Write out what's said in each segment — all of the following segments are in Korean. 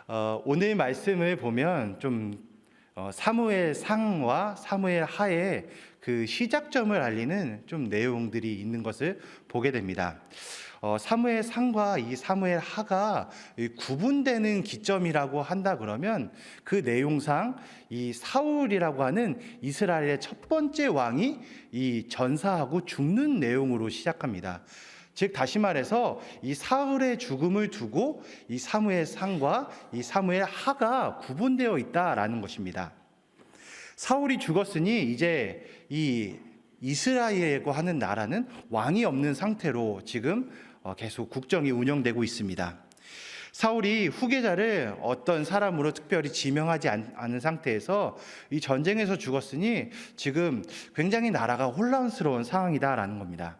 오늘 말씀을 보면 사무엘 상과 사무엘 하의 그 시작점을 알리는 좀 내용들이 있는 것을 보게 됩니다. 사무엘 상과 이 사무엘 하가 구분되는 기점이라고 한다 그러면 그 내용상 이 사울이라고 하는 이스라엘의 첫 번째 왕이 이 전사하고 죽는 내용으로 시작합니다. 즉 다시 말해서 이 사울의 죽음을 두고 이 사무엘 상과 이 사무엘 하가 구분되어 있다라는 것입니다. 사울이 죽었으니 이제 이 이스라엘이라고 하는 나라는 왕이 없는 상태로 지금 계속 국정이 운영되고 있습니다. 사울이 후계자를 어떤 사람으로 특별히 지명하지 않은 상태에서 이 전쟁에서 죽었으니 지금 굉장히 나라가 혼란스러운 상황이다라는 겁니다.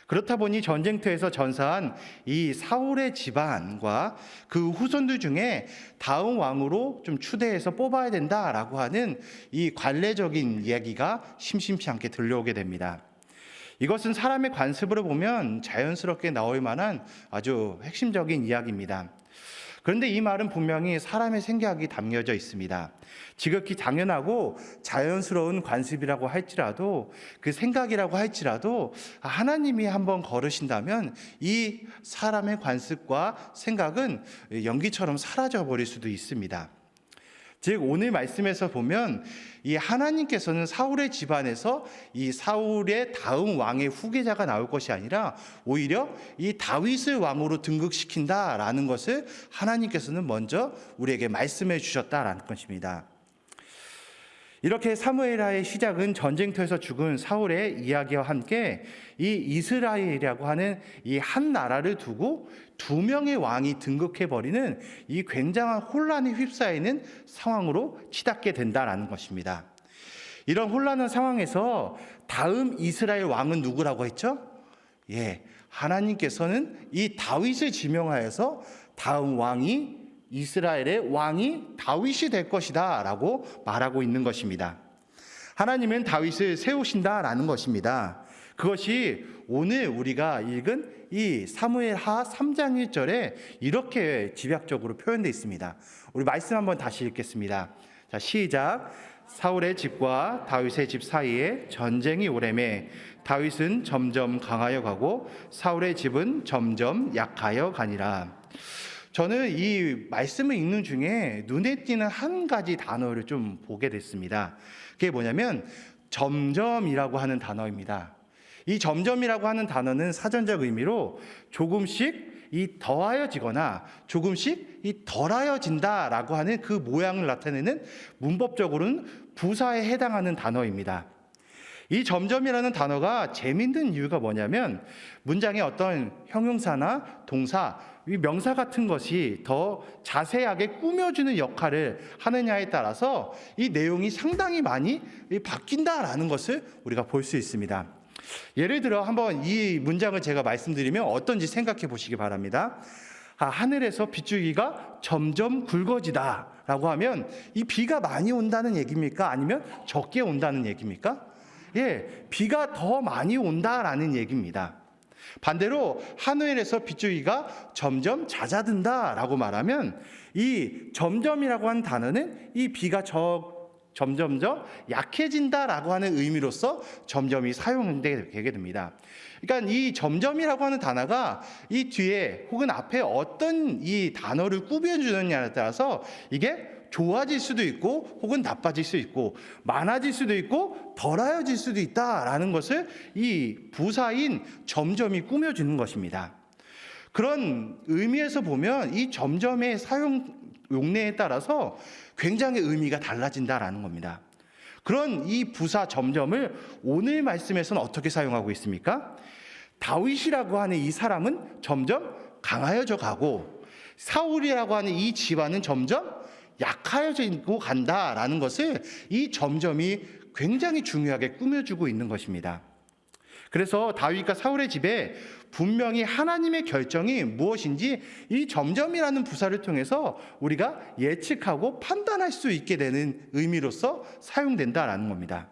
그렇다 보니 전쟁터에서 전사한 이 사울의 집안과 그 후손들 중에 다음 왕으로 좀 추대해서 뽑아야 된다라고 하는 이 관례적인 이야기가 심심치 않게 들려오게 됩니다. 이것은 사람의 관습으로 보면 자연스럽게 나올 만한 아주 핵심적인 이야기입니다. 그런데 이 말은 분명히 사람의 생각이 담겨져 있습니다. 지극히 당연하고 자연스러운 관습이라고 할지라도 그 생각이라고 할지라도 하나님이 한번 걸으신다면 이 사람의 관습과 생각은 연기처럼 사라져 버릴 수도 있습니다. 즉 오늘 말씀에서 보면 이 하나님께서는 사울의 집안에서 이 사울의 다음 왕의 후계자가 나올 것이 아니라 오히려 이 다윗을 왕으로 등극시킨다라는 것을 하나님께서는 먼저 우리에게 말씀해 주셨다라는 것입니다. 이렇게 사무엘하의 시작은 전쟁터에서 죽은 사울의 이야기와 함께 이 이스라엘이라고 하는 이 한 나라를 두고 두 명의 왕이 등극해버리는 이 굉장한 혼란에 휩싸이는 상황으로 치닫게 된다는 것입니다. 이런 혼란한 상황에서 다음 이스라엘 왕은 누구라고 했죠? 하나님께서는 이 다윗을 지명하여서 다음 왕이 이스라엘의 왕이 다윗이 될 것이다 라고 말하고 있는 것입니다. 하나님은 다윗을 세우신다라는 것입니다. 그것이 오늘 우리가 읽은 이 사무엘하 3장 1절에 이렇게 집약적으로 표현되어 있습니다. 우리 말씀 한번 다시 읽겠습니다. 자, 시작. 사울의 집과 다윗의 집 사이에 전쟁이 오래매 다윗은 점점 강하여 가고 사울의 집은 점점 약하여 가니라. 저는 이 말씀을 읽는 중에 눈에 띄는 한 가지 단어를 좀 보게 됐습니다. 그게 뭐냐면 점점이라고 하는 단어입니다. 이 점점이라고 하는 단어는 사전적 의미로 조금씩 이 더하여지거나 조금씩 이 덜하여진다라고 하는 그 모양을 나타내는 문법적으로는 부사에 해당하는 단어입니다. 이 점점이라는 단어가 재밌는 이유가 뭐냐면 문장의 어떤 형용사나 동사, 명사 같은 것이 더 자세하게 꾸며주는 역할을 하느냐에 따라서 이 내용이 상당히 많이 바뀐다라는 것을 우리가 볼 수 있습니다. 예를 들어 한번 이 문장을 제가 말씀드리면 어떤지 생각해 보시기 바랍니다. 하늘에서 빗줄기가 점점 굵어지다 라고 하면 이 비가 많이 온다는 얘기입니까? 아니면 적게 온다는 얘기입니까? 비가 더 많이 온다라는 얘기입니다. 반대로 하늘에서 빗줄기가 점점 잦아든다라고 말하면 이 점점이라고 하는 단어는 이 비가 점점점 약해진다라고 하는 의미로서 점점이 사용되게 됩니다. 그러니까 이 점점이라고 하는 단어가 이 뒤에 혹은 앞에 어떤 이 단어를 꾸며주느냐에 따라서 이게 좋아질 수도 있고 혹은 나빠질 수도 있고 많아질 수도 있고 덜하여질 수도 있다라는 것을 이 부사인 점점이 꾸며주는 것입니다. 그런 의미에서 보면 이 점점의 사용 용례에 따라서 굉장히 의미가 달라진다라는 겁니다. 그런 이 부사 점점을 오늘 말씀에서는 어떻게 사용하고 있습니까? 다윗이라고 하는 이 사람은 점점 강하여져 가고 사울이라고 하는 이 집안은 점점 약하여지고 간다라는 것을 이 점점이 굉장히 중요하게 꾸며주고 있는 것입니다. 그래서 다윗과 사울의 집에 분명히 하나님의 결정이 무엇인지 이 점점이라는 부사를 통해서 우리가 예측하고 판단할 수 있게 되는 의미로서 사용된다라는 겁니다.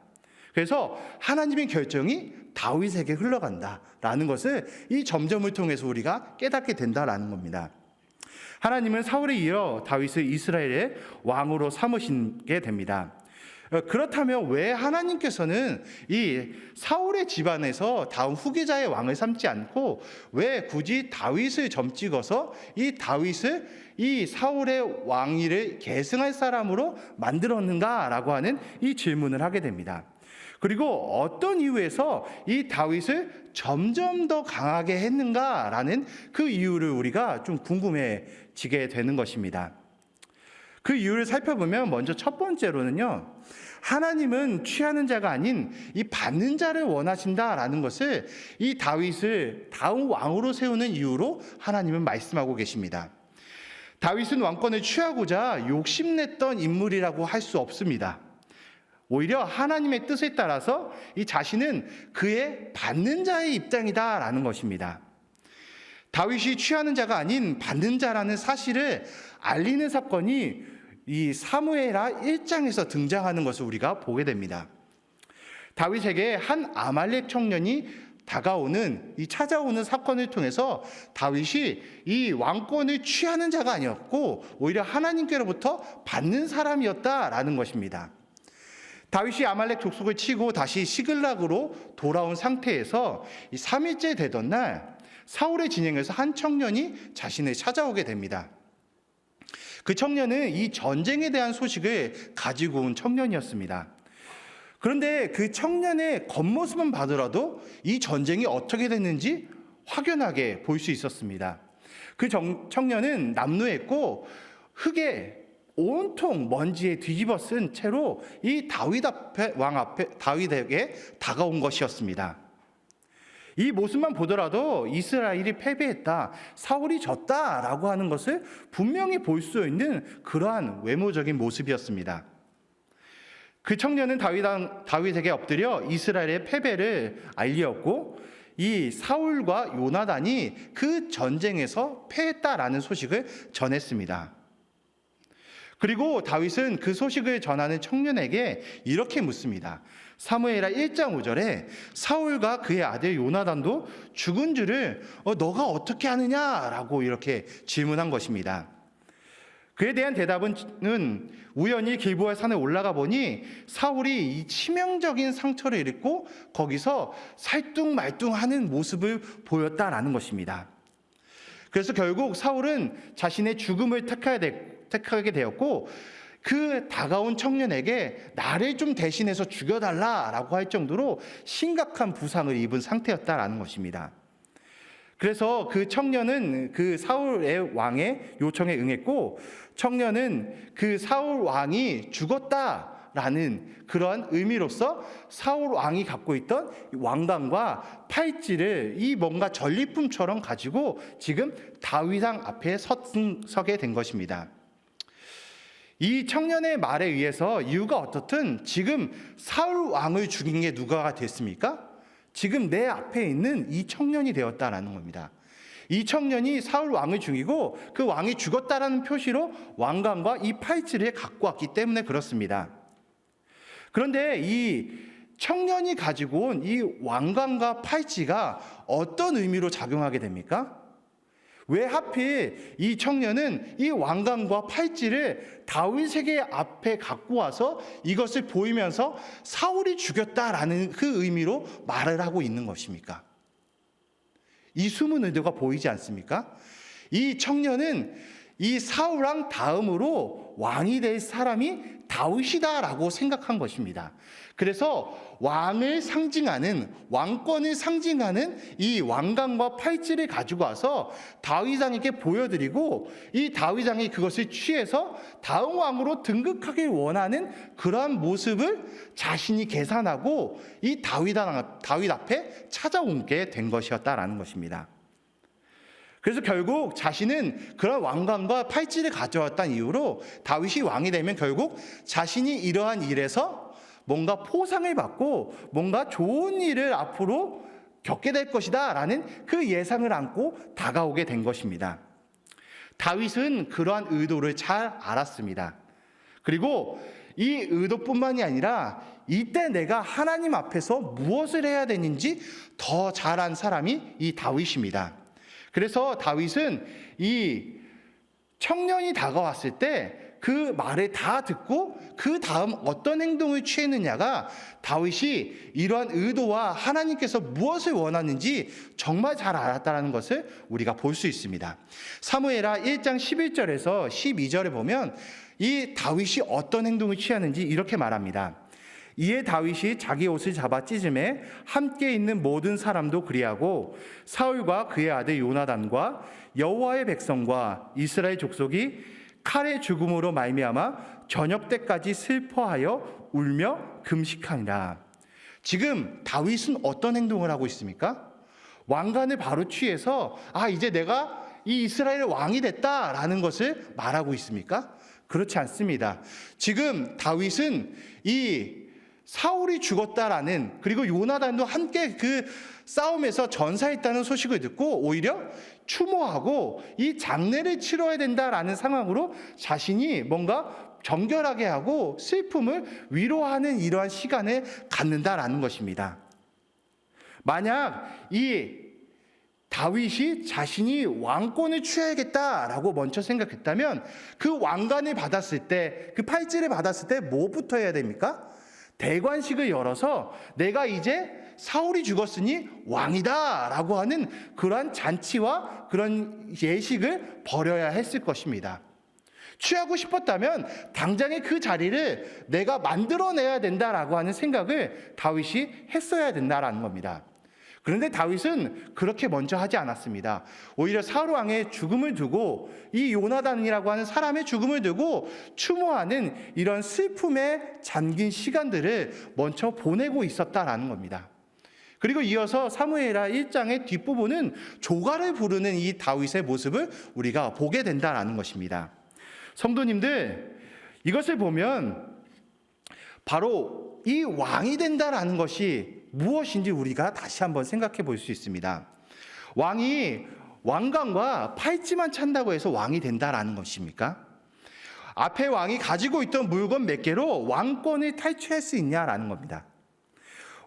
그래서 하나님의 결정이 다윗에게 흘러간다라는 것을 이 점점을 통해서 우리가 깨닫게 된다라는 겁니다. 하나님은 사울에 이어 다윗을 이스라엘의 왕으로 삼으시게 됩니다. 그렇다면 왜 하나님께서는 이 사울의 집안에서 다음 후계자의 왕을 삼지 않고 왜 굳이 다윗을 점찍어서 이 다윗을 이 사울의 왕위를 계승할 사람으로 만들었는가라고 하는 이 질문을 하게 됩니다. 그리고 어떤 이유에서 이 다윗을 점점 더 강하게 했는가라는 그 이유를 우리가 좀 궁금해지게 되는 것입니다. 그 이유를 살펴보면 먼저 첫 번째로는요, 하나님은 취하는 자가 아닌 이 받는 자를 원하신다라는 것을 이 다윗을 다음 왕으로 세우는 이유로 하나님은 말씀하고 계십니다. 다윗은 왕권을 취하고자 욕심냈던 인물이라고 할 수 없습니다. 오히려 하나님의 뜻에 따라서 이 자신은 그의 받는 자의 입장이다라는 것입니다. 다윗이 취하는 자가 아닌 받는 자라는 사실을 알리는 사건이 이 사무엘하 1장에서 등장하는 것을 우리가 보게 됩니다. 다윗에게 한 아말렉 청년이 찾아오는 사건을 통해서 다윗이 이 왕권을 취하는 자가 아니었고 오히려 하나님께로부터 받는 사람이었다라는 것입니다. 다윗이 아말렉 족속을 치고 다시 시글락으로 돌아온 상태에서 3일째 되던 날 사울의 진영에서 한 청년이 자신을 찾아오게 됩니다. 그 청년은 이 전쟁에 대한 소식을 가지고 온 청년이었습니다. 그런데 그 청년의 겉모습만 봐더라도 이 전쟁이 어떻게 됐는지 확연하게 볼 수 있었습니다. 그 청년은 남루했고 흙에 온통 먼지에 뒤집어 쓴 채로 이 다윗에게 다가온 것이었습니다. 이 모습만 보더라도 이스라엘이 패배했다, 사울이 졌다라고 하는 것을 분명히 볼 수 있는 그러한 외모적인 모습이었습니다. 그 청년은 다윗에게 엎드려 이스라엘의 패배를 알리었고 이 사울과 요나단이 그 전쟁에서 패했다라는 소식을 전했습니다. 그리고 다윗은 그 소식을 전하는 청년에게 이렇게 묻습니다. 사무엘하 1장 5절에 사울과 그의 아들 요나단도 죽은 줄을 너가 어떻게 아느냐라고 이렇게 질문한 것입니다. 그에 대한 대답은 우연히 길보아 산에 올라가 보니 사울이 이 치명적인 상처를 입고 거기서 살뚱말뚱하는 모습을 보였다라는 것입니다. 그래서 결국 사울은 자신의 죽음을 택하게 되었고 그 다가온 청년에게 나를 좀 대신해서 죽여달라라고 할 정도로 심각한 부상을 입은 상태였다라는 것입니다. 그래서 그 청년은 그 사울의 왕의 요청에 응했고 청년은 그 사울 왕이 죽었다라는 그러한 의미로서 사울 왕이 갖고 있던 왕관과 팔찌를 이 뭔가 전리품처럼 가지고 지금 다윗왕 앞에 서게 된 것입니다. 이 청년의 말에 의해서 이유가 어떻든 지금 사울 왕을 죽인 게 누가 됐습니까? 지금 내 앞에 있는 이 청년이 되었다라는 겁니다. 이 청년이 사울 왕을 죽이고 그 왕이 죽었다라는 표시로 왕관과 이 팔찌를 갖고 왔기 때문에 그렇습니다. 그런데 이 청년이 가지고 온 이 왕관과 팔찌가 어떤 의미로 작용하게 됩니까? 왜 하필 이 청년은 이 왕관과 팔찌를 다윗에게 앞에 갖고 와서 이것을 보이면서 사울이 죽였다라는 그 의미로 말을 하고 있는 것입니까? 이 숨은 의도가 보이지 않습니까? 이 청년은 이 사울왕 다음으로 왕이 될 사람이 다윗이다라고 생각한 것입니다. 그래서 왕을 상징하는, 왕권을 상징하는 이 왕관과 팔찌를 가지고 와서 다윗왕에게 보여드리고 이 다윗왕이 그것을 취해서 다음 왕으로 등극하길 원하는 그러한 모습을 자신이 계산하고 이 다윗 앞에 찾아오게 된 것이었다라는 것입니다. 그래서 결국 자신은 그런 왕관과 팔찌를 가져왔다는 이유로 다윗이 왕이 되면 결국 자신이 이러한 일에서 뭔가 포상을 받고 뭔가 좋은 일을 앞으로 겪게 될 것이다 라는 그 예상을 안고 다가오게 된 것입니다. 다윗은 그러한 의도를 잘 알았습니다. 그리고 이 의도뿐만이 아니라 이때 내가 하나님 앞에서 무엇을 해야 되는지 더 잘한 사람이 이 다윗입니다. 그래서 다윗은 이 청년이 다가왔을 때 그 말을 다 듣고 그 다음 어떤 행동을 취했느냐가 다윗이 이러한 의도와 하나님께서 무엇을 원하는지 정말 잘 알았다는 것을 우리가 볼 수 있습니다. 사무엘하 1장 11절에서 12절에 보면 이 다윗이 어떤 행동을 취하는지 이렇게 말합니다. 이에 다윗이 자기 옷을 잡아 찢음에 함께 있는 모든 사람도 그리하고 사울과 그의 아들 요나단과 여호와의 백성과 이스라엘 족속이 칼의 죽음으로 말미암아 저녁 때까지 슬퍼하여 울며 금식하니라. 지금 다윗은 어떤 행동을 하고 있습니까? 왕관을 바로 취해서 이제 내가 이 이스라엘의 왕이 됐다라는 것을 말하고 있습니까? 그렇지 않습니다. 지금 다윗은 이 사울이 죽었다라는, 그리고 요나단도 함께 그 싸움에서 전사했다는 소식을 듣고 오히려 추모하고 이 장례를 치러야 된다라는 상황으로 자신이 뭔가 정결하게 하고 슬픔을 위로하는 이러한 시간을 갖는다라는 것입니다. 만약 이 다윗이 자신이 왕권을 취해야겠다라고 먼저 생각했다면 그 왕관을 받았을 때, 그 팔찌를 받았을 때 뭐부터 해야 됩니까? 대관식을 열어서 내가 이제 사울이 죽었으니 왕이다라고 하는 그러한 잔치와 그런 예식을 벌여야 했을 것입니다. 취하고 싶었다면 당장에 그 자리를 내가 만들어내야 된다라고 하는 생각을 다윗이 했어야 된다라는 겁니다. 그런데 다윗은 그렇게 먼저 하지 않았습니다. 오히려 사울 왕의 죽음을 두고 이 요나단이라고 하는 사람의 죽음을 두고 추모하는 이런 슬픔에 잠긴 시간들을 먼저 보내고 있었다라는 겁니다. 그리고 이어서 사무엘하 1장의 뒷부분은 조가를 부르는 이 다윗의 모습을 우리가 보게 된다라는 것입니다. 성도님들, 이것을 보면 바로 이 왕이 된다라는 것이 무엇인지 우리가 다시 한번 생각해 볼 수 있습니다. 왕이 왕관과 팔찌만 찬다고 해서 왕이 된다라는 것입니까? 앞에 왕이 가지고 있던 물건 몇 개로 왕권을 탈취할 수 있냐라는 겁니다.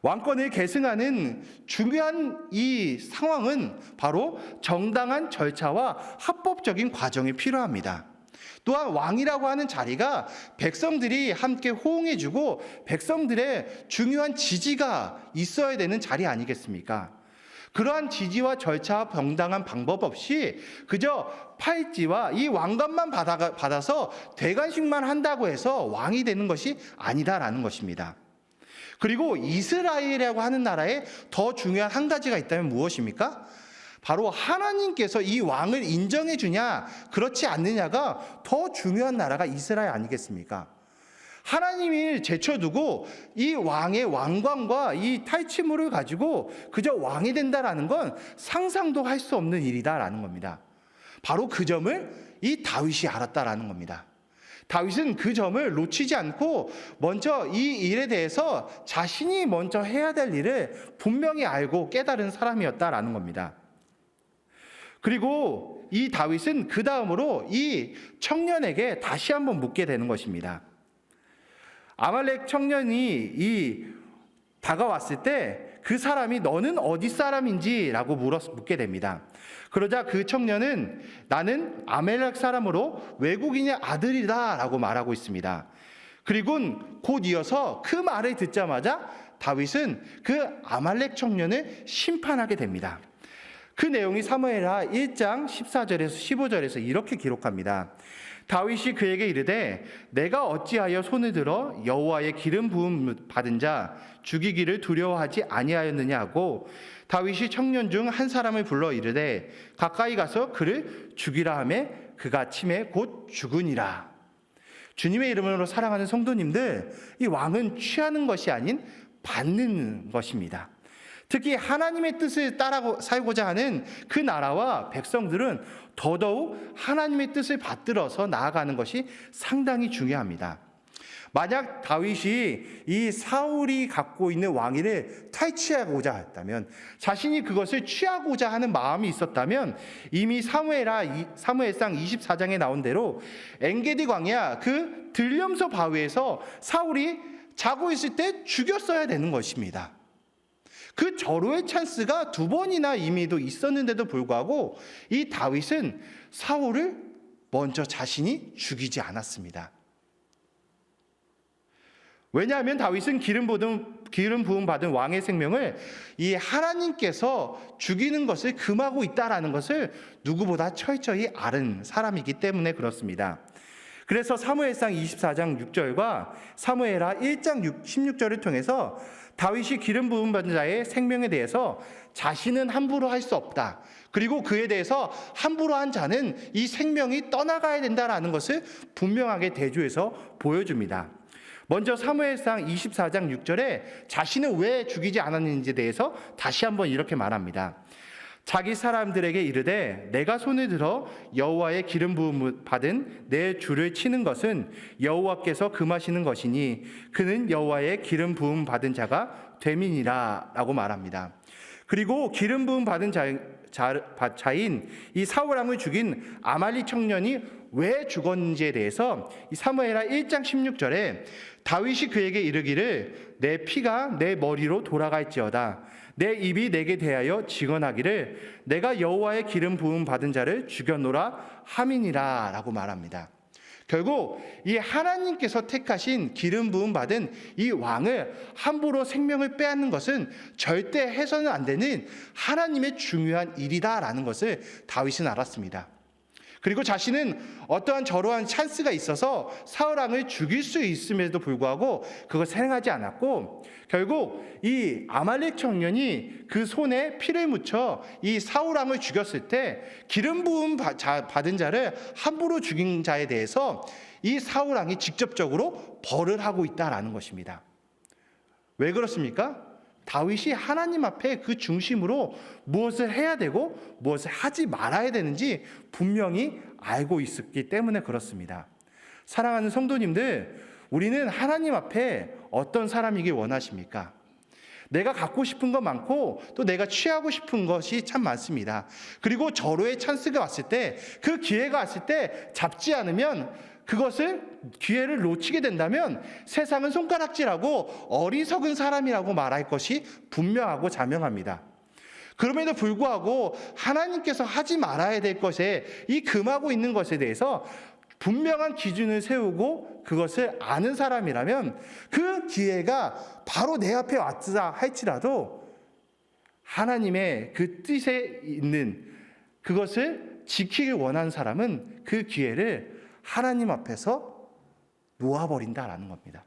왕권을 계승하는 중요한 이 상황은 바로 정당한 절차와 합법적인 과정이 필요합니다. 또한 왕이라고 하는 자리가 백성들이 함께 호응해주고 백성들의 중요한 지지가 있어야 되는 자리 아니겠습니까? 그러한 지지와 절차와 정당한 방법 없이 그저 팔찌와 이 왕관만 받아서 대관식만 한다고 해서 왕이 되는 것이 아니다라는 것입니다. 그리고 이스라엘이라고 하는 나라에 더 중요한 한 가지가 있다면 무엇입니까? 바로 하나님께서 이 왕을 인정해 주냐 그렇지 않느냐가 더 중요한 나라가 이스라엘 아니겠습니까? 하나님을 제쳐두고 이 왕의 왕관과 이 탈취물을 가지고 그저 왕이 된다라는 건 상상도 할 수 없는 일이다라는 겁니다. 바로 그 점을 이 다윗이 알았다라는 겁니다. 다윗은 그 점을 놓치지 않고 먼저 이 일에 대해서 자신이 먼저 해야 될 일을 분명히 알고 깨달은 사람이었다라는 겁니다. 그리고 이 다윗은 그 다음으로 이 청년에게 다시 한번 묻게 되는 것입니다. 아말렉 청년이 다가왔을 때 그 사람이 너는 어디 사람인지라고 묻게 됩니다. 그러자 그 청년은 나는 아말렉 사람으로 외국인의 아들이다라고 말하고 있습니다. 그리고 곧 이어서 그 말을 듣자마자 다윗은 그 아말렉 청년을 심판하게 됩니다. 그 내용이 사무엘하 1장 14절에서 15절에서 이렇게 기록합니다. 다윗이 그에게 이르되 내가 어찌하여 손을 들어 여호와의 기름 부음 받은 자 죽이기를 두려워하지 아니하였느냐 하고 다윗이 청년 중 한 사람을 불러 이르되 가까이 가서 그를 죽이라 하매 그가 침에 곧 죽으니라. 주님의 이름으로 사랑하는 성도님들, 이 왕은 취하는 것이 아닌 받는 것입니다. 특히 하나님의 뜻을 따라 살고자 하는 그 나라와 백성들은 더더욱 하나님의 뜻을 받들어서 나아가는 것이 상당히 중요합니다. 만약 다윗이 이 사울이 갖고 있는 왕위를 탈취하고자 했다면, 자신이 그것을 취하고자 하는 마음이 있었다면 이미 사무엘상 24장에 나온 대로 엔게디 광야 그 들염소 바위에서 사울이 자고 있을 때 죽였어야 되는 것입니다. 그 절호의 찬스가 2번이나 이미도 있었는데도 불구하고 이 다윗은 사울을 먼저 자신이 죽이지 않았습니다. 왜냐하면 다윗은 기름 부음 받은 왕의 생명을 이 하나님께서 죽이는 것을 금하고 있다라는 것을 누구보다 철저히 아는 사람이기 때문에 그렇습니다. 그래서 사무엘상 24장 6절과 사무엘하 1장 16절을 통해서 다윗이 기름 부음 받은 자의 생명에 대해서 자신은 함부로 할 수 없다. 그리고 그에 대해서 함부로 한 자는 이 생명이 떠나가야 된다라는 것을 분명하게 대조해서 보여줍니다. 먼저 사무엘상 24장 6절에 자신은 왜 죽이지 않았는지에 대해서 다시 한번 이렇게 말합니다. 자기 사람들에게 이르되 내가 손을 들어 여호와의 기름 부음 받은 내 주를 치는 것은 여호와께서 금하시는 것이니 그는 여호와의 기름 부음 받은 자가 됨이니라 라고 말합니다. 그리고 기름 부음 받은 자인 이 사울 왕을 죽인 아말리 청년이 왜 죽었는지에 대해서 이 사무엘하 1장 16절에 다윗이 그에게 이르기를 내 피가 내 머리로 돌아갈지어다 내 입이 내게 대하여 증언하기를 내가 여호와의 기름 부음 받은 자를 죽였노라 함이니라 라고 말합니다. 결국 이 하나님께서 택하신 기름 부음 받은 이 왕을 함부로 생명을 빼앗는 것은 절대 해서는 안 되는 하나님의 중요한 일이다라는 것을 다윗은 알았습니다. 그리고 자신은 어떠한 저러한 찬스가 있어서 사울 왕을 죽일 수 있음에도 불구하고 그것을 행하지 않았고 결국 이 아말렉 청년이 그 손에 피를 묻혀 이 사울 왕을 죽였을 때 기름 부음 받은 자를 함부로 죽인 자에 대해서 이 사울 왕이 직접적으로 벌을 하고 있다라는 것입니다. 왜 그렇습니까? 다윗이 하나님 앞에 그 중심으로 무엇을 해야 되고 무엇을 하지 말아야 되는지 분명히 알고 있었기 때문에 그렇습니다. 사랑하는 성도님들, 우리는 하나님 앞에 어떤 사람이길 원하십니까? 내가 갖고 싶은 것 많고 또 내가 취하고 싶은 것이 참 많습니다. 그리고 절호의 찬스가 왔을 때, 그 기회가 왔을 때 잡지 않으면 기회를 놓치게 된다면 세상은 손가락질하고 어리석은 사람이라고 말할 것이 분명하고 자명합니다. 그럼에도 불구하고 하나님께서 하지 말아야 될 것에 이 금하고 있는 것에 대해서 분명한 기준을 세우고 그것을 아는 사람이라면 그 기회가 바로 내 앞에 왔다 할지라도 하나님의 그 뜻에 있는 그것을 지키길 원하는 사람은 그 기회를 하나님 앞에서 놓아버린다라는 겁니다.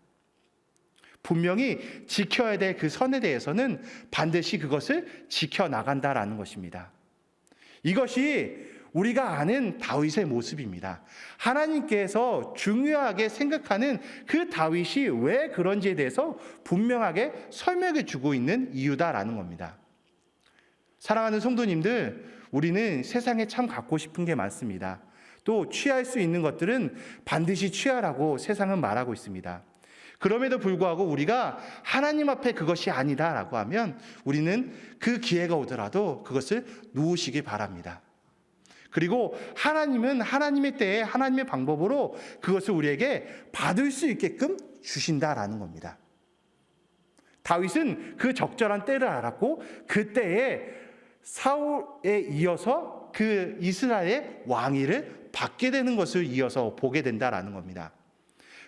분명히 지켜야 될 그 선에 대해서는 반드시 그것을 지켜나간다라는 것입니다. 이것이 우리가 아는 다윗의 모습입니다. 하나님께서 중요하게 생각하는 그 다윗이 왜 그런지에 대해서 분명하게 설명해 주고 있는 이유다라는 겁니다. 사랑하는 성도님들, 우리는 세상에 참 갖고 싶은 게 많습니다. 또 취할 수 있는 것들은 반드시 취하라고 세상은 말하고 있습니다. 그럼에도 불구하고 우리가 하나님 앞에 그것이 아니다라고 하면 우리는 그 기회가 오더라도 그것을 놓으시기 바랍니다. 그리고 하나님은 하나님의 때에 하나님의 방법으로 그것을 우리에게 받을 수 있게끔 주신다라는 겁니다. 다윗은 그 적절한 때를 알았고 그 때에 사울에 이어서 그 이스라엘의 왕위를 받게 되는 것을 이어서 보게 된다라는 겁니다.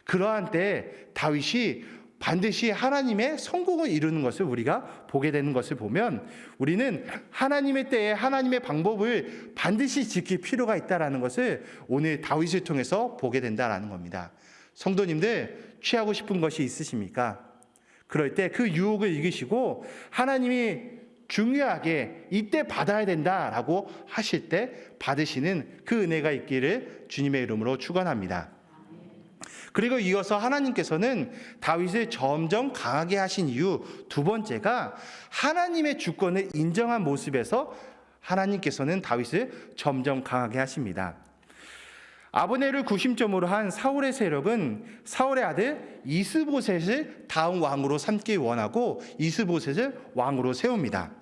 그러한 때 다윗이 반드시 하나님의 성공을 이루는 것을 우리가 보게 되는 것을 보면 우리는 하나님의 때에 하나님의 방법을 반드시 지킬 필요가 있다라는 것을 오늘 다윗을 통해서 보게 된다라는 겁니다. 성도님들, 취하고 싶은 것이 있으십니까? 그럴 때 그 유혹을 이기시고 하나님이 중요하게 이때 받아야 된다라고 하실 때 받으시는 그 은혜가 있기를 주님의 이름으로 축원합니다. 그리고 이어서 하나님께서는 다윗을 점점 강하게 하신 이유 두 번째가 하나님의 주권을 인정한 모습에서 하나님께서는 다윗을 점점 강하게 하십니다. 아브넬을 구심점으로 한 사울의 세력은 사울의 아들 이스보셋을 다음 왕으로 삼기 원하고 이스보셋을 왕으로 세웁니다.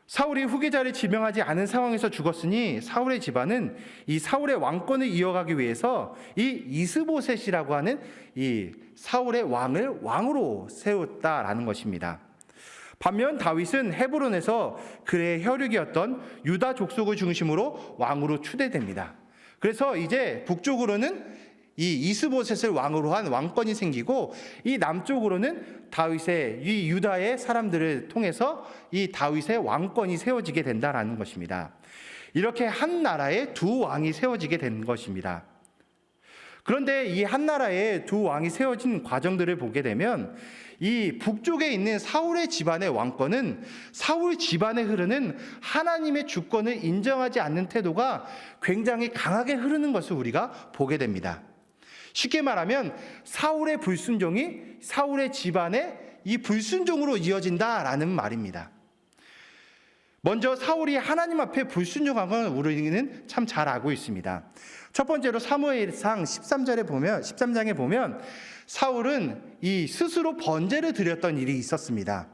사울이 후계자를 지명하지 않은 상황에서 죽었으니 사울의 집안은 이 사울의 왕권을 이어가기 위해서 이 이스보셋이라고 하는 이 사울의 왕을 왕으로 세웠다라는 것입니다. 반면 다윗은 헤브론에서 그의 혈육이었던 유다 족속을 중심으로 왕으로 추대됩니다. 그래서 이제 북쪽으로는 이 이스보셋을 왕으로 한 왕권이 생기고, 이 남쪽으로는 다윗의 이 유다의 사람들을 통해서 이 다윗의 왕권이 세워지게 된다라는 것입니다. 이렇게 한 나라에 두 왕이 세워지게 된 것입니다. 그런데 이 한 나라에 두 왕이 세워진 과정들을 보게 되면 이 북쪽에 있는 사울의 집안의 왕권은 사울 집안에 흐르는 하나님의 주권을 인정하지 않는 태도가 굉장히 강하게 흐르는 것을 우리가 보게 됩니다. 쉽게 말하면 사울의 불순종이 사울의 집안의 이 불순종으로 이어진다라는 말입니다. 먼저 사울이 하나님 앞에 불순종한 건 우리는 참 잘 알고 있습니다. 첫 번째로 사무엘상 13장에 보면 사울은 이 스스로 번제를 드렸던 일이 있었습니다.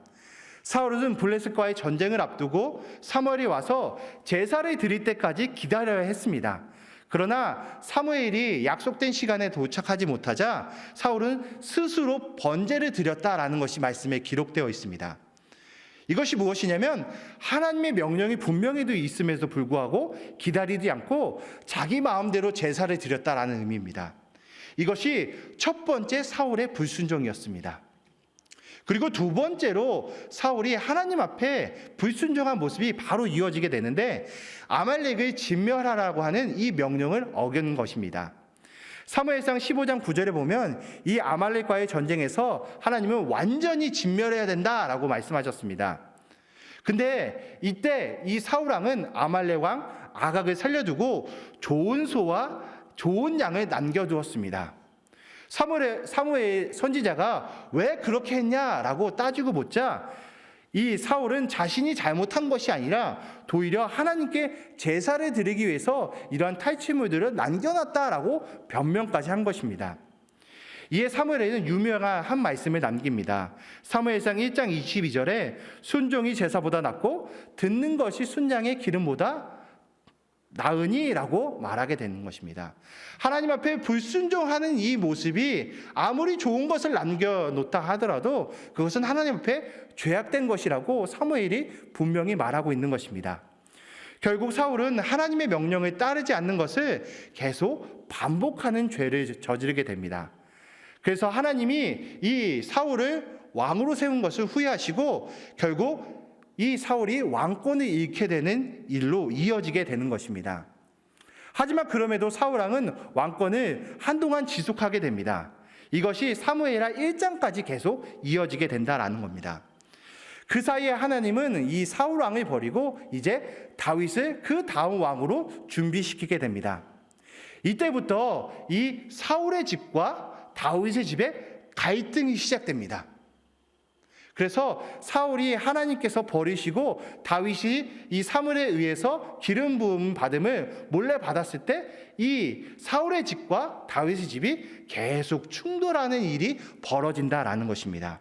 사울은 블레셋과의 전쟁을 앞두고 사무엘이 와서 제사를 드릴 때까지 기다려야 했습니다. 그러나 사무엘이 약속된 시간에 도착하지 못하자 사울은 스스로 번제를 드렸다라는 것이 말씀에 기록되어 있습니다. 이것이 무엇이냐면 하나님의 명령이 분명히도 있음에도 불구하고 기다리지 않고 자기 마음대로 제사를 드렸다라는 의미입니다. 이것이 첫 번째 사울의 불순종이었습니다. 그리고 두 번째로 사울이 하나님 앞에 불순종한 모습이 바로 이어지게 되는데 아말렉을 진멸하라고 하는 이 명령을 어긴 것입니다. 사무엘상 15장 9절에 보면 이 아말렉과의 전쟁에서 하나님은 완전히 진멸해야 된다라고 말씀하셨습니다. 근데 이때 이 사울 왕은 아말렉 왕 아각을 살려두고 좋은 소와 좋은 양을 남겨두었습니다. 사무엘 선지자가 왜 그렇게 했냐라고 따지고 묻자 이 사울은 자신이 잘못한 것이 아니라 도리어 하나님께 제사를 드리기 위해서 이러한 탈취물들을 남겨놨다라고 변명까지 한 것입니다. 이에 사무엘에는 유명한 한 말씀을 남깁니다. 사무엘상 1장 22절에 순종이 제사보다 낫고 듣는 것이 순양의 기름보다 나으니라고 말하게 되는 것입니다. 하나님 앞에 불순종하는 이 모습이 아무리 좋은 것을 남겨놓다 하더라도 그것은 하나님 앞에 죄악된 것이라고 사무엘이 분명히 말하고 있는 것입니다. 결국 사울은 하나님의 명령을 따르지 않는 것을 계속 반복하는 죄를 저지르게 됩니다. 그래서 하나님이 이 사울을 왕으로 세운 것을 후회하시고 결국 이 사울이 왕권을 잃게 되는 일로 이어지게 되는 것입니다. 하지만 그럼에도 사울 왕은 왕권을 한동안 지속하게 됩니다. 이것이 사무엘하 1장까지 계속 이어지게 된다라는 겁니다. 그 사이에 하나님은 이 사울 왕을 버리고 이제 다윗을 그 다음 왕으로 준비시키게 됩니다. 이때부터 이 사울의 집과 다윗의 집에 갈등이 시작됩니다. 그래서 사울이 하나님께서 버리시고 다윗이 이 사무엘에 의해서 기름 부음 받음을 몰래 받았을 때 이 사울의 집과 다윗의 집이 계속 충돌하는 일이 벌어진다라는 것입니다.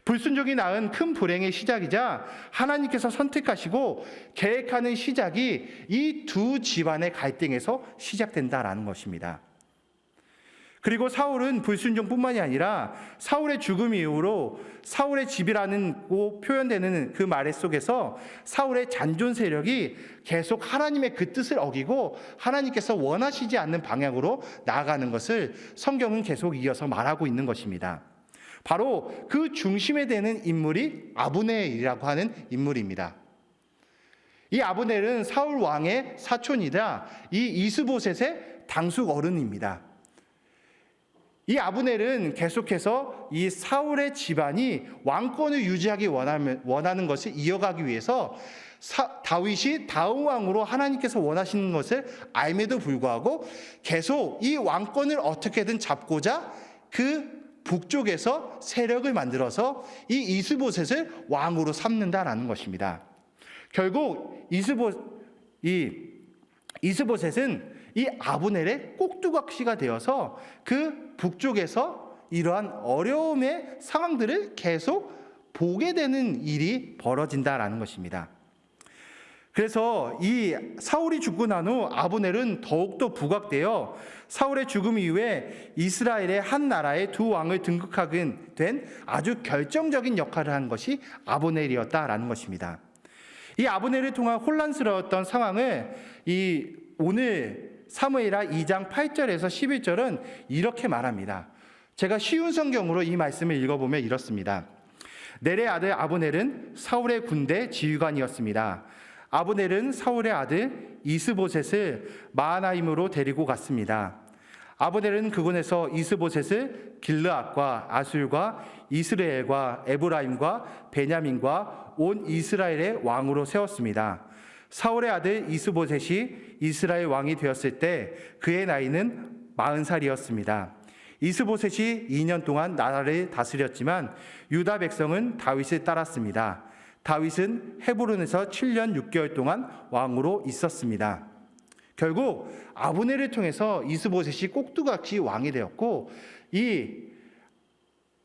불순종이 낳은 큰 불행의 시작이자 하나님께서 선택하시고 계획하는 시작이 이 두 집안의 갈등에서 시작된다라는 것입니다. 그리고 사울은 불순종뿐만이 아니라 사울의 죽음 이후로 사울의 집이라는 표현되는 그 말 속에서 사울의 잔존 세력이 계속 하나님의 그 뜻을 어기고 하나님께서 원하시지 않는 방향으로 나아가는 것을 성경은 계속 이어서 말하고 있는 것입니다. 바로 그 중심에 되는 인물이 아브넬이라고 하는 인물입니다. 이 아브넬은 사울 왕의 사촌이다 이 이스보셋의 당숙 어른입니다. 이 아브넬은 계속해서 이 사울의 집안이 왕권을 유지하기 원하는 것을 이어가기 위해서 다윗이 다음 왕으로 하나님께서 원하시는 것을 알매도 불구하고 계속 이 왕권을 어떻게든 잡고자 그 북쪽에서 세력을 만들어서 이 이스보셋을 왕으로 삼는다라는 것입니다. 결국 이스보셋은 이 아브넬의 꼭두각시가 되어서 그 북쪽에서 이러한 어려움의 상황들을 계속 보게 되는 일이 벌어진다라는 것입니다. 그래서 이 사울이 죽고 난 후 아브넬은 더욱더 부각되어 사울의 죽음 이후에 이스라엘의 한 나라의 두 왕을 등극하게 된 아주 결정적인 역할을 한 것이 아브넬이었다라는 것입니다. 이 아브넬을 통한 혼란스러웠던 상황을 오늘 사무엘하 2장 8절에서 11절은 이렇게 말합니다. 제가 쉬운 성경으로 이 말씀을 읽어보면 이렇습니다. 넬의 아들 아브넬은 사울의 군대 지휘관이었습니다. 아브넬은 사울의 아들 이스보셋을 마하나임으로 데리고 갔습니다. 아브넬은 그곳에서 이스보셋을 길르앗과 아술과 이스라엘과 에브라임과 베냐민과 온 이스라엘의 왕으로 세웠습니다. 사울의 아들 이스보셋이 이스라엘 왕이 되었을 때 그의 나이는 40살이었습니다. 이스보셋이 2년 동안 나라를 다스렸지만 유다 백성은 다윗을 따랐습니다. 다윗은 헤브론에서 7년 6개월 동안 왕으로 있었습니다. 결국 아브넬을 통해서 이스보셋이 꼭두같이 왕이 되었고, 이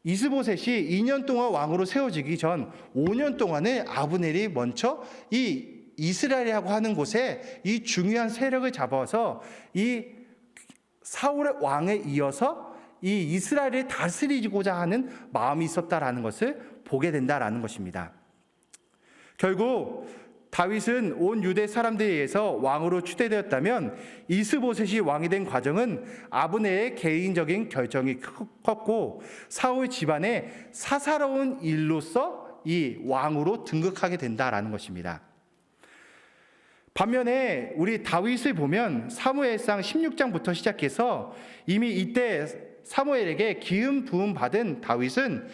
이스보셋이 2년 동안 왕으로 세워지기 전 5년 동안을 아브넬이 먼저 이 이스라엘이라고 하는 곳에 이 중요한 세력을 잡아서 이 사울의 왕에 이어서 이 이스라엘을 다스리고자 하는 마음이 있었다라는 것을 보게 된다라는 것입니다. 결국 다윗은 온 유대 사람들에 의해서 왕으로 추대되었다면 이스보셋이 왕이 된 과정은 아브넬의 개인적인 결정이 컸고 사울 집안의 사사로운 일로서 이 왕으로 등극하게 된다라는 것입니다. 반면에 우리 다윗을 보면 사무엘상 16장부터 시작해서 이미 이때 사무엘에게 기름 부음 받은 다윗은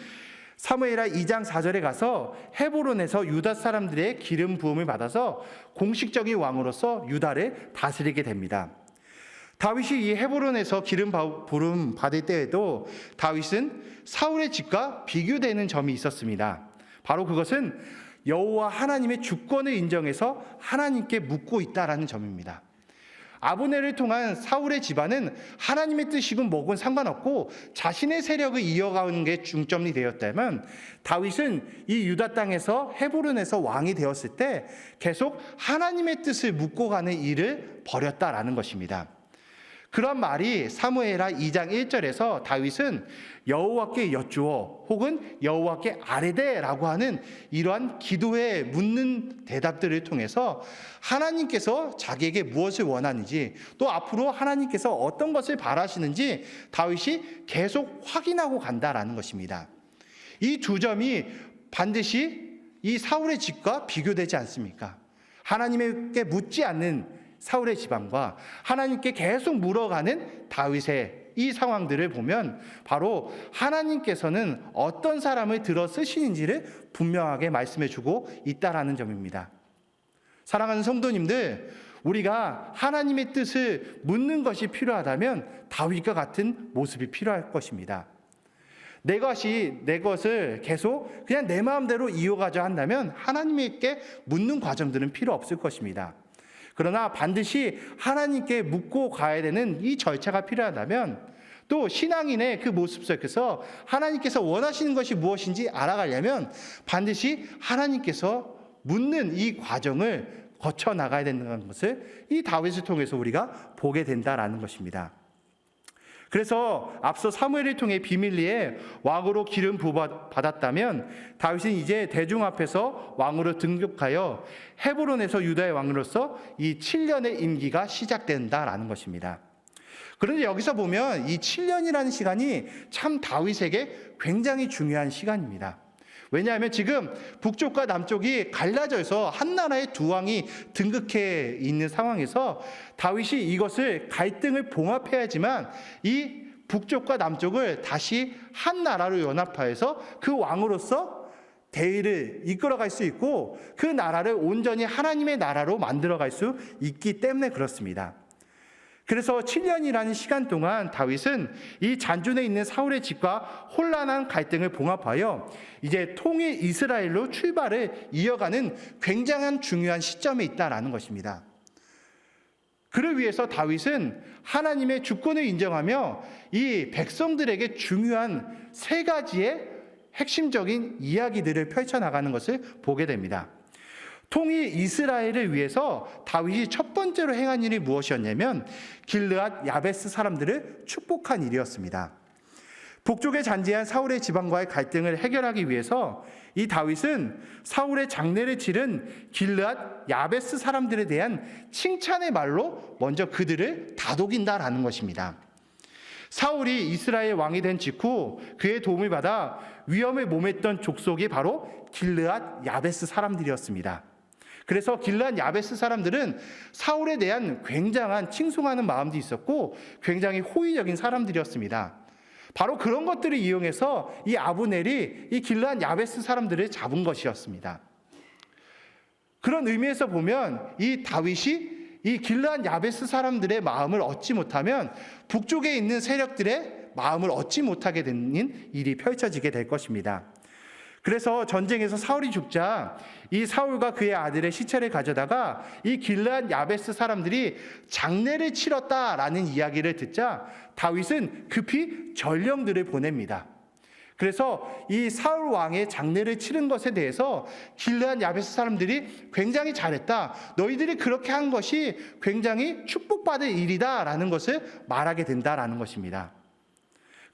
사무엘하 2장 4절에 가서 헤브론에서 유다 사람들의 기름 부음을 받아서 공식적인 왕으로서 유다를 다스리게 됩니다. 다윗이 이 헤브론에서 기름 부음 받을 때에도 다윗은 사울의 집과 비교되는 점이 있었습니다. 바로 그것은 여호와 하나님의 주권을 인정해서 하나님께 묻고 있다라는 점입니다. 아브넬을 통한 사울의 집안은 하나님의 뜻이건 뭐건 상관없고 자신의 세력을 이어가는 게 중점이 되었다면, 다윗은 이 유다 땅에서 헤브론에서 왕이 되었을 때 계속 하나님의 뜻을 묻고 가는 일을 벌였다라는 것입니다. 그런 말이 사무엘하 2장 1절에서 다윗은 여호와께 여쭈어 혹은 여호와께 아뢰되라고 하는 이러한 기도에 묻는 대답들을 통해서 하나님께서 자기에게 무엇을 원하는지, 또 앞으로 하나님께서 어떤 것을 바라시는지 다윗이 계속 확인하고 간다라는 것입니다. 이 두 점이 반드시 이 사울의 집과 비교되지 않습니까? 하나님께 묻지 않는 사울의 집안과 하나님께 계속 물어가는 다윗의 이 상황들을 보면 바로 하나님께서는 어떤 사람을 들어 쓰시는지를 분명하게 말씀해 주고 있다라는 점입니다. 사랑하는 성도님들, 우리가 하나님의 뜻을 묻는 것이 필요하다면 다윗과 같은 모습이 필요할 것입니다. 내 것을 계속 그냥 내 마음대로 이어가자 한다면 하나님께 묻는 과정들은 필요 없을 것입니다. 그러나 반드시 하나님께 묻고 가야 되는 이 절차가 필요하다면, 또 신앙인의 그 모습 속에서 하나님께서 원하시는 것이 무엇인지 알아가려면 반드시 하나님께서 묻는 이 과정을 거쳐 나가야 된다는 것을 이 다윗을 통해서 우리가 보게 된다라는 것입니다. 그래서 앞서 사무엘을 통해 비밀리에 왕으로 기름 부어받았다면 다윗은 이제 대중 앞에서 왕으로 등극하여 헤브론에서 유다의 왕으로서 이 7년의 임기가 시작된다라는 것입니다. 그런데 여기서 보면 이 7년이라는 시간이 참 다윗에게 굉장히 중요한 시간입니다. 왜냐하면 지금 북쪽과 남쪽이 갈라져서 한 나라의 두 왕이 등극해 있는 상황에서 다윗이 이것을 갈등을 봉합해야지만 이 북쪽과 남쪽을 다시 한 나라로 연합하여서 그 왕으로서 대의를 이끌어갈 수 있고 그 나라를 온전히 하나님의 나라로 만들어갈 수 있기 때문에 그렇습니다. 그래서 7년이라는 시간 동안 다윗은 이 잔존에 있는 사울의 집과 혼란한 갈등을 봉합하여 이제 통일 이스라엘로 출발을 이어가는 굉장한 중요한 시점에 있다라는 것입니다. 그를 위해서 다윗은 하나님의 주권을 인정하며 이 백성들에게 중요한 세 가지의 핵심적인 이야기들을 펼쳐나가는 것을 보게 됩니다. 통일 이스라엘을 위해서 다윗이 첫 번째로 행한 일이 무엇이었냐면 길르앗 야베스 사람들을 축복한 일이었습니다. 북쪽에 잔재한 사울의 지방과의 갈등을 해결하기 위해서 이 다윗은 사울의 장례를 치른 길르앗 야베스 사람들에 대한 칭찬의 말로 먼저 그들을 다독인다라는 것입니다. 사울이 이스라엘 왕이 된 직후 그의 도움을 받아 위험에 몸했던 족속이 바로 길르앗 야베스 사람들이었습니다. 그래서 길르앗 야베스 사람들은 사울에 대한 굉장한 칭송하는 마음도 있었고 굉장히 호의적인 사람들이었습니다. 바로 그런 것들을 이용해서 이 아브넬이 이 길르앗 야베스 사람들을 잡은 것이었습니다. 그런 의미에서 보면 이 다윗이 이 길르앗 야베스 사람들의 마음을 얻지 못하면 북쪽에 있는 세력들의 마음을 얻지 못하게 되는 일이 펼쳐지게 될 것입니다. 그래서 전쟁에서 사울이 죽자 이 사울과 그의 아들의 시체를 가져다가 이 길르앗 야베스 사람들이 장례를 치렀다라는 이야기를 듣자 다윗은 급히 전령들을 보냅니다. 그래서 이 사울 왕의 장례를 치른 것에 대해서 길르앗 야베스 사람들이 굉장히 잘했다. 너희들이 그렇게 한 것이 굉장히 축복받을 일이다라는 것을 말하게 된다라는 것입니다.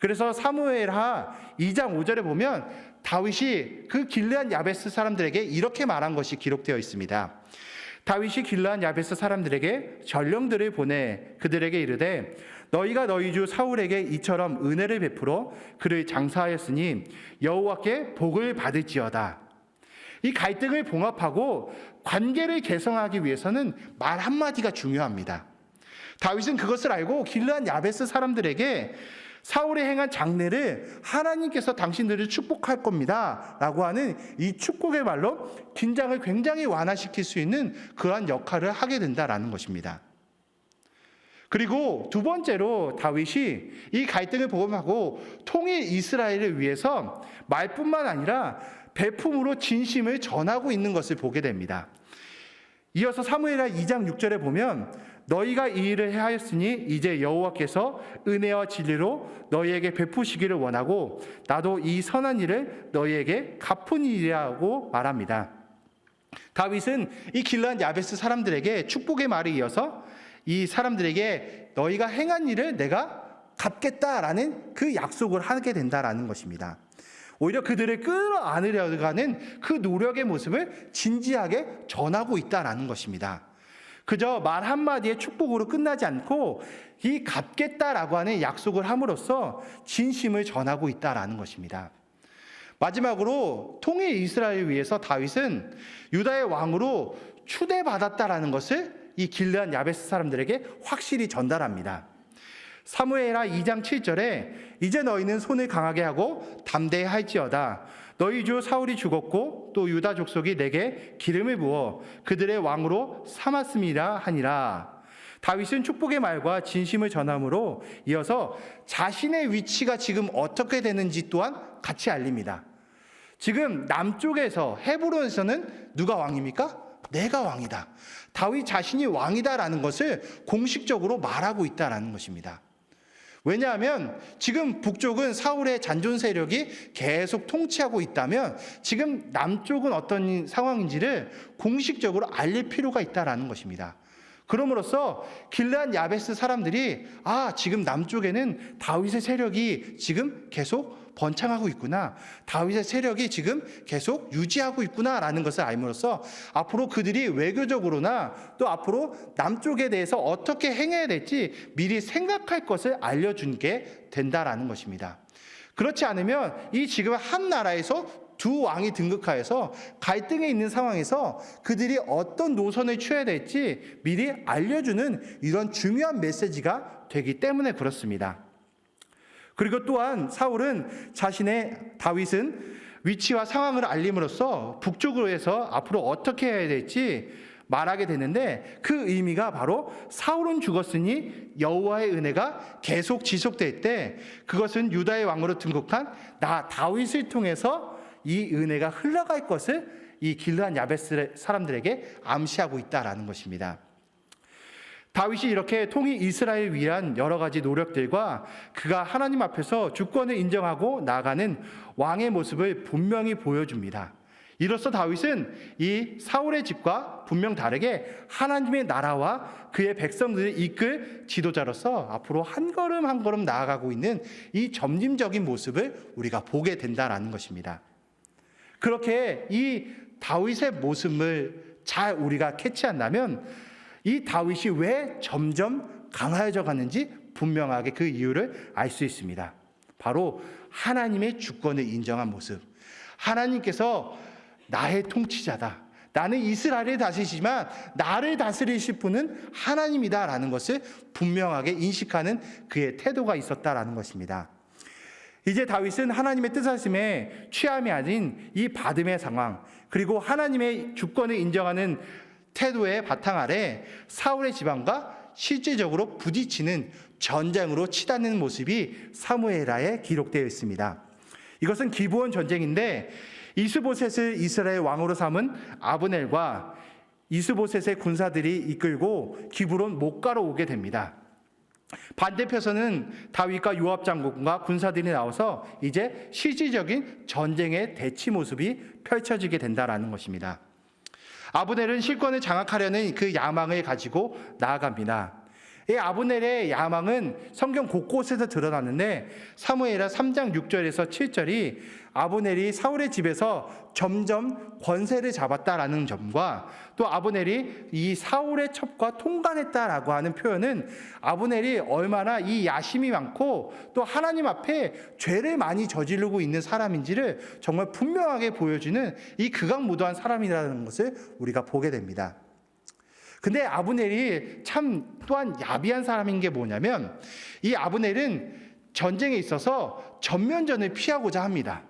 그래서 사무엘하 2장 5절에 보면 다윗이 그 길르앗 야베스 사람들에게 이렇게 말한 것이 기록되어 있습니다. 다윗이 길르앗 야베스 사람들에게 전령들을 보내 그들에게 이르되 너희가 너희 주 사울에게 이처럼 은혜를 베풀어 그를 장사하였으니 여호와께 복을 받을지어다. 이 갈등을 봉합하고 관계를 개성하기 위해서는 말 한마디가 중요합니다. 다윗은 그것을 알고 길르앗 야베스 사람들에게 사울이 행한 장례를 하나님께서 당신들을 축복할 겁니다 라고 하는 이 축복의 말로 긴장을 굉장히 완화시킬 수 있는 그러한 역할을 하게 된다라는 것입니다. 그리고 두 번째로 다윗이 이 갈등을 봉합하고 통일 이스라엘을 위해서 말뿐만 아니라 배품으로 진심을 전하고 있는 것을 보게 됩니다. 이어서 사무엘하 2장 6절에 보면 너희가 이 일을 하였으니 이제 여호와께서 은혜와 진리로 너희에게 베푸시기를 원하고 나도 이 선한 일을 너희에게 갚으리라고 말합니다. 다윗은 이 길르앗 야베스 사람들에게 축복의 말에 이어서 이 사람들에게 너희가 행한 일을 내가 갚겠다라는 그 약속을 하게 된다라는 것입니다. 오히려 그들을 끌어안으려고 하는 그 노력의 모습을 진지하게 전하고 있다라는 것입니다. 그저 말 한마디의 축복으로 끝나지 않고 이 갚겠다라고 하는 약속을 함으로써 진심을 전하고 있다라는 것입니다. 마지막으로 통일 이스라엘을 위해서 다윗은 유다의 왕으로 추대받았다라는 것을 이 길르앗 야베스 사람들에게 확실히 전달합니다. 사무엘하 2장 7절에 이제 너희는 손을 강하게 하고 담대히 할지어다. 너희 주 사울이 죽었고 또 유다 족속이 내게 기름을 부어 그들의 왕으로 삼았음이라 하니라. 다윗은 축복의 말과 진심을 전함으로 이어서 자신의 위치가 지금 어떻게 되는지 또한 같이 알립니다. 지금 남쪽에서 헤브론에서는 누가 왕입니까? 내가 왕이다. 다윗 자신이 왕이다라는 것을 공식적으로 말하고 있다라는 것입니다. 왜냐하면 지금 북쪽은 사울의 잔존 세력이 계속 통치하고 있다면 지금 남쪽은 어떤 상황인지를 공식적으로 알릴 필요가 있다라는 것입니다. 그럼으로써 길르앗 야베스 사람들이 지금 남쪽에는 다윗의 세력이 지금 계속 번창하고 있구나. 다윗의 세력이 지금 계속 유지하고 있구나라는 것을 알므로써 앞으로 그들이 외교적으로나 또 앞으로 남쪽에 대해서 어떻게 행해야 될지 미리 생각할 것을 알려주게 된다라는 것입니다. 그렇지 않으면 이 지금 한 나라에서 두 왕이 등극하여서 갈등에 있는 상황에서 그들이 어떤 노선을 취해야 될지 미리 알려주는 이런 중요한 메시지가 되기 때문에 그렇습니다. 그리고 또한 다윗은 위치와 상황을 알림으로써 북쪽으로 해서 앞으로 어떻게 해야 될지 말하게 되는데 그 의미가 바로 사울은 죽었으니 여호와의 은혜가 계속 지속될 때 그것은 유다의 왕으로 등극한 나 다윗을 통해서 이 은혜가 흘러갈 것을 이 길르앗 야베스 사람들에게 암시하고 있다라는 것입니다. 다윗이 이렇게 통일 이스라엘 위한 여러 가지 노력들과 그가 하나님 앞에서 주권을 인정하고 나아가는 왕의 모습을 분명히 보여줍니다. 이로써 다윗은 이 사울의 집과 분명 다르게 하나님의 나라와 그의 백성들을 이끌 지도자로서 앞으로 한 걸음 한 걸음 나아가고 있는 이 점진적인 모습을 우리가 보게 된다라는 것입니다. 그렇게 이 다윗의 모습을 잘 우리가 캐치한다면 이 다윗이 왜 점점 강하여져 가는지 분명하게 그 이유를 알 수 있습니다. 바로 하나님의 주권을 인정한 모습. 하나님께서 나의 통치자다. 나는 이스라엘을 다스리지만 나를 다스리실 분은 하나님이다라는 것을 분명하게 인식하는 그의 태도가 있었다라는 것입니다. 이제 다윗은 하나님의 뜻하심에 취함이 아닌 이 받음의 상황, 그리고 하나님의 주권을 인정하는 태도의 바탕 아래 사울의 집안과 실질적으로 부딪히는 전쟁으로 치닫는 모습이 사무엘하에 기록되어 있습니다. 이것은 기브온 전쟁인데 이스보셋을 이스라엘 왕으로 삼은 아브넬과 이스보셋의 군사들이 이끌고 기브론 목가로 오게 됩니다. 반대편에서는 다윗과 요압 장군과 군사들이 나와서 이제 실질적인 전쟁의 대치 모습이 펼쳐지게 된다라는 것입니다. 아브넬은 실권을 장악하려는 그 야망을 가지고 나아갑니다. 이 아브넬의 야망은 성경 곳곳에서 드러났는데 사무엘하 3장 6절에서 7절이 아브넬이 사울의 집에서 점점 권세를 잡았다라는 점과 또 아브넬이 이 사울의 첩과 통관했다라고 하는 표현은 아브넬이 얼마나 이 야심이 많고 또 하나님 앞에 죄를 많이 저지르고 있는 사람인지를 정말 분명하게 보여주는 이 극악무도한 사람이라는 것을 우리가 보게 됩니다. 근데 아브넬이 참 또한 야비한 사람인 게 뭐냐면 이 아브넬은 전쟁에 있어서 전면전을 피하고자 합니다.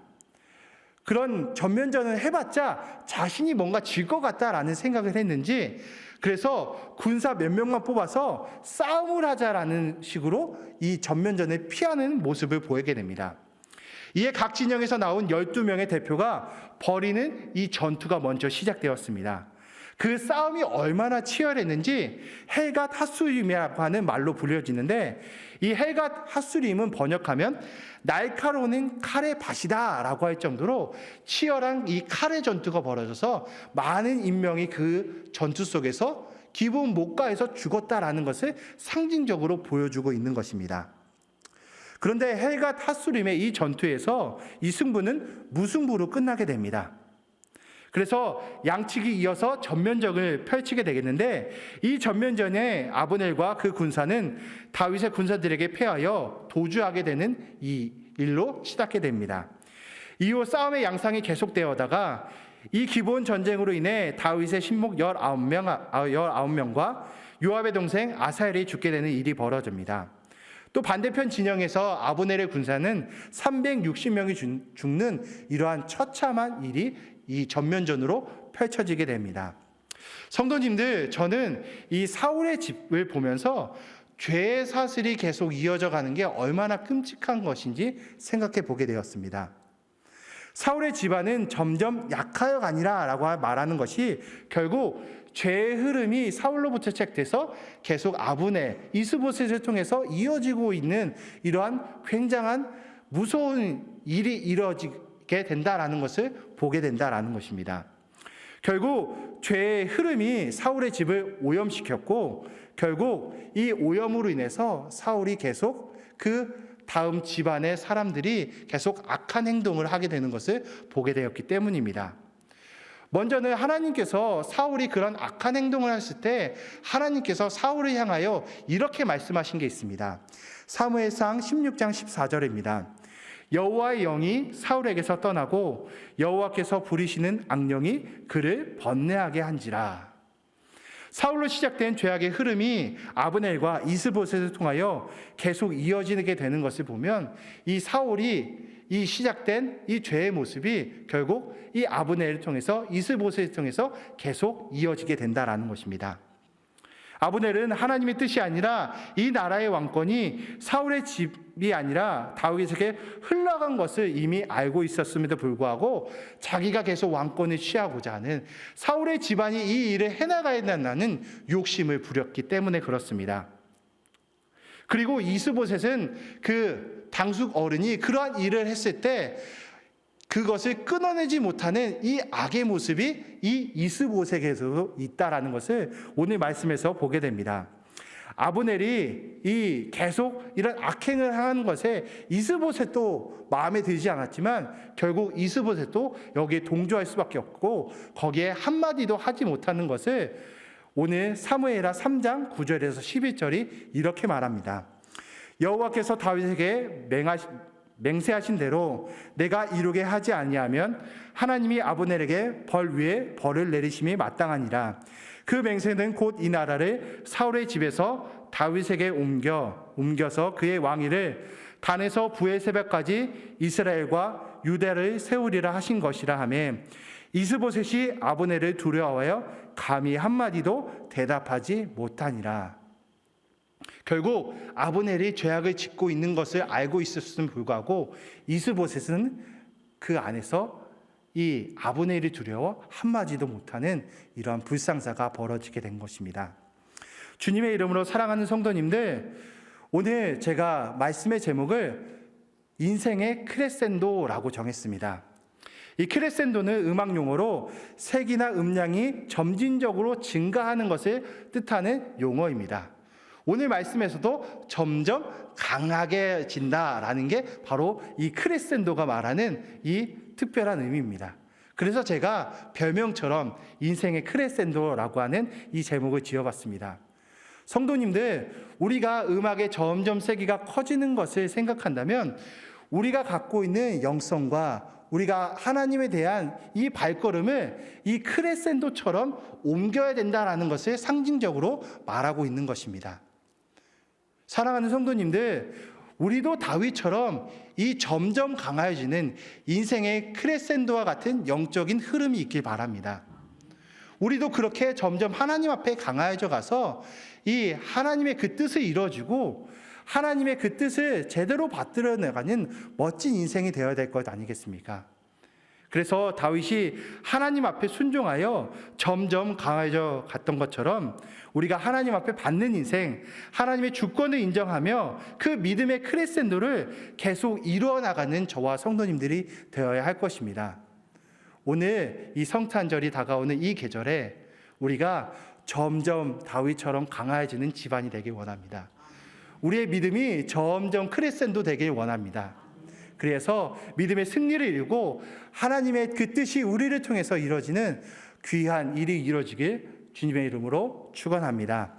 그런 전면전을 해봤자 자신이 뭔가 질 것 같다라는 생각을 했는지 그래서 군사 몇 명만 뽑아서 싸움을 하자라는 식으로 이 전면전을 피하는 모습을 보이게 됩니다. 이에 각 진영에서 나온 12명의 대표가 벌이는 이 전투가 먼저 시작되었습니다. 그 싸움이 얼마나 치열했는지 헬갓 핫수림이라고 하는 말로 불려지는데 이 헬갓 핫수림은 번역하면 날카로운 칼의 밭이다 라고 할 정도로 치열한 이 칼의 전투가 벌어져서 많은 인명이 그 전투 속에서 기브온 목가에서 죽었다라는 것을 상징적으로 보여주고 있는 것입니다. 그런데 헬갓 핫수림의 이 전투에서 이 승부는 무승부로 끝나게 됩니다. 그래서 양측이 이어서 전면전을 펼치게 되겠는데 이 전면전에 아브넬과 그 군사는 다윗의 군사들에게 패하여 도주하게 되는 이 일로 시작하게 됩니다. 이후 싸움의 양상이 계속되어다가 이 기브온 전쟁으로 인해 다윗의 신복 19명과 요압의 동생 아사엘이 죽게 되는 일이 벌어집니다. 또 반대편 진영에서 아브넬의 군사는 360명이 죽는 이러한 처참한 일이 이 전면전으로 펼쳐지게 됩니다. 성도님들, 저는 이 사울의 집을 보면서 죄의 사슬이 계속 이어져 가는 게 얼마나 끔찍한 것인지 생각해 보게 되었습니다. 사울의 집안은 점점 약하여 가니라라고 말하는 것이 결국 죄의 흐름이 사울로부터 시작돼서 계속 아브넬, 이스보셋을 통해서 이어지고 있는 이러한 굉장한 무서운 일이 이루어지게 된다라는 것을 보게 된다라는 것입니다. 결국 죄의 흐름이 사울의 집을 오염시켰고 결국 이 오염으로 인해서 사울이 계속 그 다음 집안의 사람들이 계속 악한 행동을 하게 되는 것을 보게 되었기 때문입니다. 먼저는 하나님께서 사울이 그런 악한 행동을 했을 때 하나님께서 사울을 향하여 이렇게 말씀하신 게 있습니다. 사무엘상 16장 14절입니다. 여호와의 영이 사울에게서 떠나고 여호와께서 부리시는 악령이 그를 번뇌하게 한지라. 사울로 시작된 죄악의 흐름이 아브넬과 이스보셋을 통하여 계속 이어지게 되는 것을 보면 이 사울이 이 시작된 이 죄의 모습이 결국 이 아브넬을 통해서 이스보셋을 통해서 계속 이어지게 된다라는 것입니다. 아브넬은 하나님의 뜻이 아니라 이 나라의 왕권이 사울의 집이 아니라 다윗에게 흘러간 것을 이미 알고 있었음에도 불구하고 자기가 계속 왕권을 취하고자 하는 사울의 집안이 이 일을 해나가야 한다는 욕심을 부렸기 때문에 그렇습니다. 그리고 이스보셋은 그 당숙 어른이 그러한 일을 했을 때 그것을 끊어내지 못하는 이 악의 모습이 이 이스보셋에서도 있다라는 것을 오늘 말씀에서 보게 됩니다. 아브넬이 이 계속 이런 악행을 하는 것에 이스보셋도 마음에 들지 않았지만 결국 이스보셋도 여기에 동조할 수밖에 없고 거기에 한마디도 하지 못하는 것을 오늘 사무엘하 3장 9절에서 11절이 이렇게 말합니다. 여호와께서 다윗에게 맹세하신 대로 내가 이루게 하지 아니하면 하나님이 아브넬에게 벌 위에 벌을 내리심이 마땅하니라. 그 맹세는 곧 이 나라를 사울의 집에서 다윗에게 옮겨서 그의 왕위를 단에서 브엘세바까지 이스라엘과 유다를 세우리라 하신 것이라 하며 이스보셋이 아브넬을 두려워하여 감히 한마디도 대답하지 못하니라. 결국 아브넬이 죄악을 짓고 있는 것을 알고 있었음에도 불구하고 이스보셋은 그 안에서 이 아브넬이 두려워 한마디도 못하는 이러한 불상사가 벌어지게 된 것입니다. 주님의 이름으로 사랑하는 성도님들, 오늘 제가 말씀의 제목을 인생의 크레센도라고 정했습니다. 이 크레센도는 음악 용어로 색이나 음량이 점진적으로 증가하는 것을 뜻하는 용어입니다. 오늘 말씀에서도 점점 강하게진다라는 게 바로 이 크레센도가 말하는 이 특별한 의미입니다. 그래서 제가 별명처럼 인생의 크레센도라고 하는 이 제목을 지어봤습니다. 성도님들, 우리가 음악의 점점 세기가 커지는 것을 생각한다면 우리가 갖고 있는 영성과 우리가 하나님에 대한 이 발걸음을 이 크레센도처럼 옮겨야 된다는 것을 상징적으로 말하고 있는 것입니다. 사랑하는 성도님들, 우리도 다윗처럼 이 점점 강해지는 인생의 크레센도와 같은 영적인 흐름이 있길 바랍니다. 우리도 그렇게 점점 하나님 앞에 강해져 가서 이 하나님의 그 뜻을 이루어주고 하나님의 그 뜻을 제대로 받들어 나가는 멋진 인생이 되어야 될 것 아니겠습니까? 그래서 다윗이 하나님 앞에 순종하여 점점 강해져 갔던 것처럼 우리가 하나님 앞에 받는 인생, 하나님의 주권을 인정하며 그 믿음의 크레센도를 계속 이루어 나가는 저와 성도님들이 되어야 할 것입니다. 오늘 이 성탄절이 다가오는 이 계절에 우리가 점점 다윗처럼 강해지는 집안이 되길 원합니다. 우리의 믿음이 점점 크레센도 되길 원합니다. 그래서 믿음의 승리를 이루고 하나님의 그 뜻이 우리를 통해서 이루어지는 귀한 일이 이루어지길 주님의 이름으로 축원합니다.